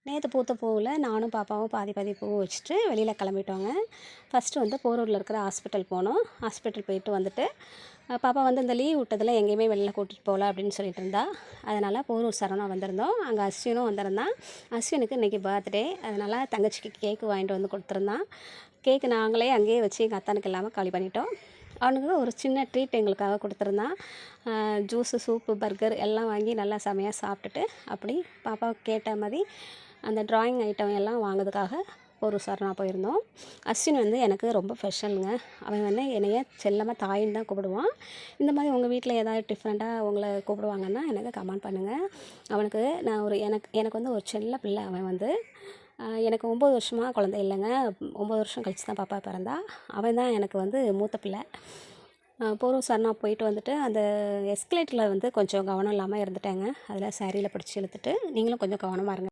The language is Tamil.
நேற்று பூத்த பூவில் நானும் பாப்பாவும் பாதி பாதி பூ வச்சுட்டு வெளியில் கிளம்பிட்டோங்க. ஃபஸ்ட்டு வந்து போரூரில் இருக்கிற ஹாஸ்பிட்டல் போனோம். ஹாஸ்பிட்டல் போயிட்டு வந்துட்டு பாப்பா வந்து இந்த லீவ் விட்டதில் எங்கேயுமே வெளில கூட்டிகிட்டு போகல அப்படின்னு சொல்லிட்டு இருந்தா. அதனால் போரூர் சரவணா வந்திருந்தோம். அங்கே அஸ்வினும் வந்திருந்தான். அஸ்வினுக்கு இன்றைக்கி பர்த்டே, அதனால் தங்கச்சிக்கு கேக்கு வாங்கிட்டு வந்து கொடுத்துருந்தான். கேக்கு நாங்களே அங்கேயே வச்சு எங்கள் அத்தானுக்கு இல்லாமல் காலி பண்ணிட்டோம். அவனுக்கு ஒரு சின்ன ட்ரீட் எங்களுக்காக கொடுத்துருந்தான். ஜூஸு, சூப்பு, பர்கர் எல்லாம் வாங்கி நல்லா செமையாக சாப்பிட்டுட்டு அப்படி பாப்பாவுக்கு கேட்ட மாதிரி அந்த ட்ராயிங் ஐட்டம் எல்லாம் வாங்குறதுக்காக ஒரு சரணா போயிருந்தோம். அஸ்வின் வந்து எனக்கு ரொம்ப ஸ்பெஷலுங்க. அவன் வந்து என்னைய செல்லமாக தாயின்னு தான் கூப்பிடுவான். இந்த மாதிரி உங்கள் வீட்டில் ஏதாவது டிஃப்ரெண்ட்டாக உங்களை கூப்பிடுவாங்கன்னா எனக்கு கமெண்ட் பண்ணுங்கள். அவனுக்கு நான் எனக்கு வந்து ஒரு செல்ல பிள்ளை. அவன் வந்து எனக்கு 9 வருஷமாக குழந்தை இல்லைங்க. 9 வருஷம் கழிச்சு தான் பாப்பா பிறந்தா. அவன் தான் எனக்கு வந்து மூத்த பிள்ளை. போரூர் சரணா போயிட்டு வந்துட்டு அந்த எஸ்கலேட்டரில் வந்து கொஞ்சம் கவனம் இல்லாமல் இருந்துட்டேங்க. அதில் சாரியில் பிடிச்சி இழுத்துட்டு நீங்களும் கொஞ்சம் கவனமாக இருங்க.